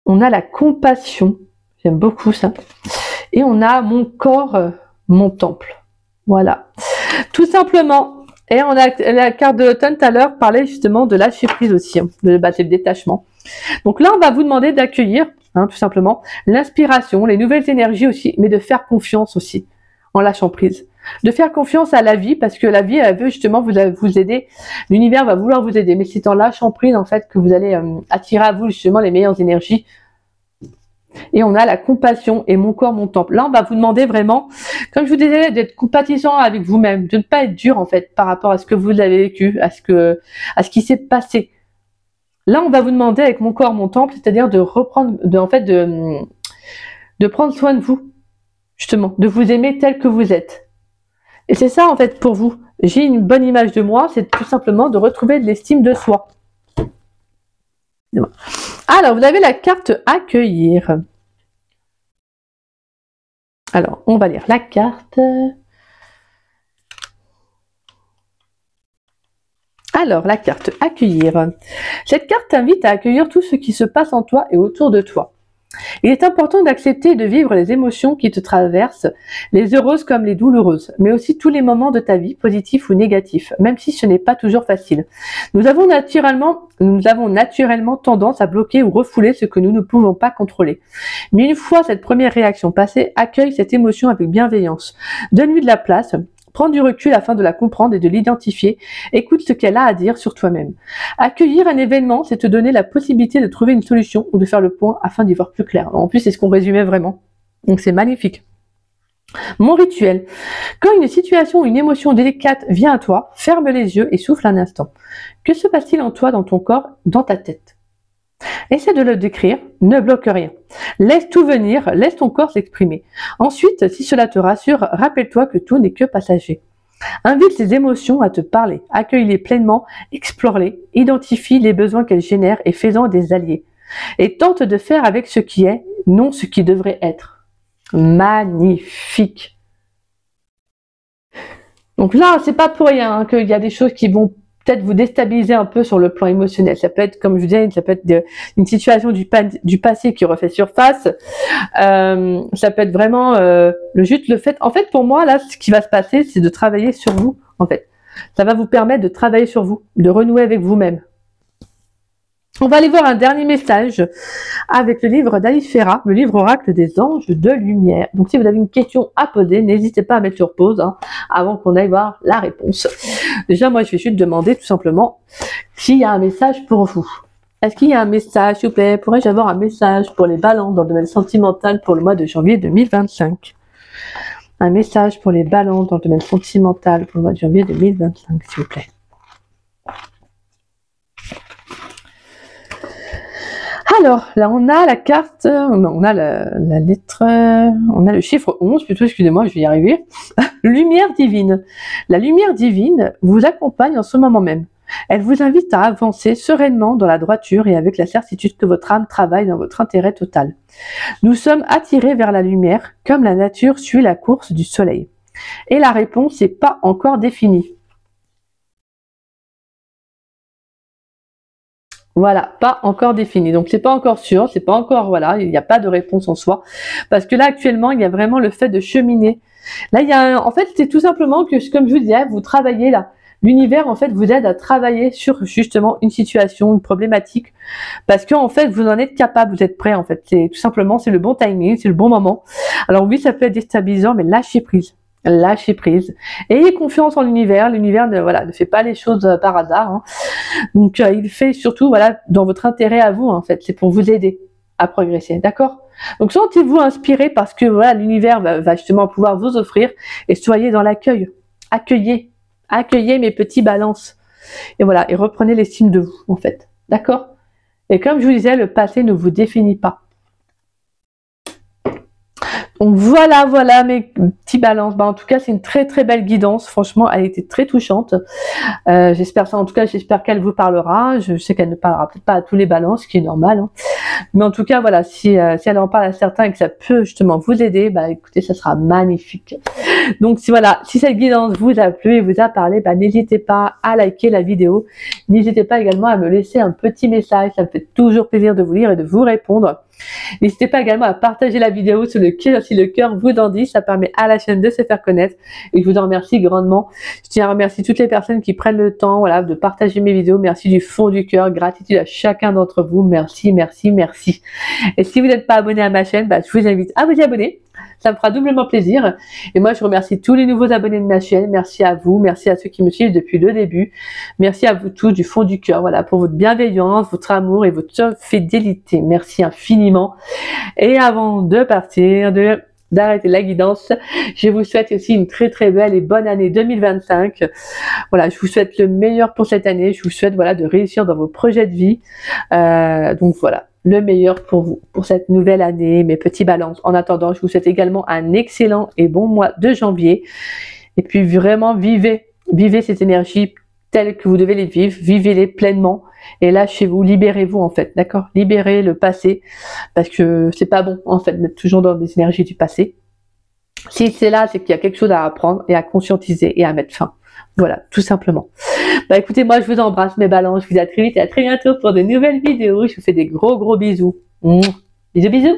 On a la compassion. J'aime beaucoup ça. Et on a mon corps, mon temple. Voilà. Tout simplement. Et on a la carte de l'automne tout à l'heure parlait justement de lâcher prise aussi. Hein, c'est le détachement. Donc là, on va vous demander d'accueillir, hein, tout simplement, l'inspiration, les nouvelles énergies aussi, mais de faire confiance aussi, en lâchant prise. De faire confiance à la vie, parce que la vie, elle veut justement vous aider. L'univers va vouloir vous aider, mais c'est en lâchant prise, en fait, que vous allez attirer à vous justement les meilleures énergies. Et on a la compassion et mon corps, mon temple. Là, on va vous demander vraiment, comme je vous disais, d'être compatissant avec vous-même, de ne pas être dur, en fait, par rapport à ce que vous avez vécu, à ce qui s'est passé. Là, on va vous demander avec mon corps, mon temple, c'est-à-dire de reprendre, de prendre soin de vous, justement, de vous aimer tel que vous êtes. Et c'est ça, en fait, pour vous. J'ai une bonne image de moi, c'est tout simplement de retrouver de l'estime de soi. Alors, vous avez la carte accueillir. Alors, on va lire la carte. Alors, la carte accueillir. Cette carte t'invite à accueillir tout ce qui se passe en toi et autour de toi. Il est important d'accepter et de vivre les émotions qui te traversent, les heureuses comme les douloureuses, mais aussi tous les moments de ta vie, positifs ou négatifs, même si ce n'est pas toujours facile. Nous avons naturellement tendance à bloquer ou refouler ce que nous ne pouvons pas contrôler. Mais une fois cette première réaction passée, accueille cette émotion avec bienveillance. Donne-lui de la place. Prends du recul afin de la comprendre et de l'identifier. Écoute ce qu'elle a à dire sur toi-même. Accueillir un événement, c'est te donner la possibilité de trouver une solution ou de faire le point afin d'y voir plus clair. En plus, c'est ce qu'on résumait vraiment. Donc c'est magnifique. Mon rituel. Quand une situation ou une émotion délicate vient à toi, ferme les yeux et souffle un instant. Que se passe-t-il en toi, dans ton corps, dans ta tête? Essaie de le décrire, ne bloque rien. Laisse tout venir, laisse ton corps s'exprimer. Ensuite, si cela te rassure, rappelle-toi que tout n'est que passager. Invite les émotions à te parler, accueille-les pleinement, explore-les, identifie les besoins qu'elles génèrent et fais-en des alliés. Et tente de faire avec ce qui est, non ce qui devrait être. Magnifique. Donc là, c'est pas pour rien qu'il y a des choses qui vont peut-être vous déstabiliser un peu sur le plan émotionnel. Ça peut être, comme je disais, ça peut être une situation du passé qui refait surface. Ça peut être vraiment juste le fait. En fait, pour moi, là, ce qui va se passer, c'est de travailler sur vous. En fait, ça va vous permettre de travailler sur vous, de renouer avec vous-même. On va aller voir un dernier message avec le livre d'Alice Ferra, le livre Oracle des anges de lumière. Donc si vous avez une question à poser, n'hésitez pas à mettre sur pause avant qu'on aille voir la réponse. Déjà, moi je vais juste demander tout simplement s'il y a un message pour vous. Est-ce qu'il y a un message, s'il vous plaît? Pourrais-je avoir un message pour les balances dans le domaine sentimental pour le mois de janvier 2025? Un message pour les balances dans le domaine sentimental pour le mois de janvier 2025, s'il vous plaît. Alors, là, on a la carte, on a la lettre, on a le chiffre 11, plutôt, excusez-moi, je vais y arriver. Lumière divine. La lumière divine vous accompagne en ce moment même. Elle vous invite à avancer sereinement dans la droiture et avec la certitude que votre âme travaille dans votre intérêt total. Nous sommes attirés vers la lumière, comme la nature suit la course du soleil. Et la réponse n'est pas encore définie. Voilà, pas encore défini. Donc c'est pas encore sûr, c'est pas encore, voilà, il n'y a pas de réponse en soi. Parce que là actuellement, il y a vraiment le fait de cheminer. Là, il y a en fait, c'est tout simplement que, comme je vous disais, vous travaillez là. L'univers en fait vous aide à travailler sur justement une situation, une problématique. Parce que en fait, vous en êtes capable, vous êtes prêt en fait. C'est tout simplement, c'est le bon timing, c'est le bon moment. Alors oui, ça peut être déstabilisant, mais lâchez prise. Lâchez prise. Ayez confiance en l'univers. L'univers ne fait pas les choses par hasard. Donc il fait surtout dans votre intérêt à vous en fait. C'est pour vous aider à progresser, d'accord? Donc sentez-vous inspiré parce que l'univers va justement pouvoir vous offrir et soyez dans l'accueil. Accueillez mes petits balances. Et voilà, et reprenez l'estime de vous en fait, d'accord? Et comme je vous disais, le passé ne vous définit pas. Donc voilà mes petits balances. En tout cas, c'est une très très belle guidance. Franchement, elle était très touchante. J'espère ça. En tout cas, j'espère qu'elle vous parlera. Je sais qu'elle ne parlera peut-être pas à tous les balances, ce qui est normal. Mais en tout cas, voilà, si elle en parle à certains et que ça peut justement vous aider, écoutez, ça sera magnifique. Donc si cette guidance vous a plu et vous a parlé, n'hésitez pas à liker la vidéo. N'hésitez pas également à me laisser un petit message. Ça me fait toujours plaisir de vous lire et de vous répondre. N'hésitez pas également à partager la vidéo si le cœur vous en dit, ça permet à la chaîne de se faire connaître et je vous en remercie grandement. Je tiens à remercier toutes les personnes qui prennent le temps de partager mes vidéos. Merci du fond du cœur, gratitude à chacun d'entre vous, merci. Et si vous n'êtes pas abonné à ma chaîne, je vous invite à vous y abonner. Ça me fera doublement plaisir. Et moi, je remercie tous les nouveaux abonnés de ma chaîne. Merci à vous. Merci à ceux qui me suivent depuis le début. Merci à vous tous du fond du cœur. Pour votre bienveillance, votre amour et votre fidélité. Merci infiniment. Et avant de partir, d'arrêter la guidance, je vous souhaite aussi une très très belle et bonne année 2025. Je vous souhaite le meilleur pour cette année. Je vous souhaite de réussir dans vos projets de vie. Donc voilà, le meilleur pour vous, pour cette nouvelle année, mes petits balances. En attendant, je vous souhaite également un excellent et bon mois de janvier. Et puis vraiment, vivez cette énergie telle que vous devez les vivre, vivez-les pleinement. Et lâchez-vous, libérez-vous en fait, d'accord? Libérez le passé, parce que c'est pas bon en fait d'être toujours dans des énergies du passé. Si c'est là, c'est qu'il y a quelque chose à apprendre et à conscientiser et à mettre fin. Voilà, tout simplement. Écoutez, moi je vous embrasse mes balances, je vous dis à très vite et à très bientôt pour de nouvelles vidéos. Je vous fais des gros bisous. Bisous.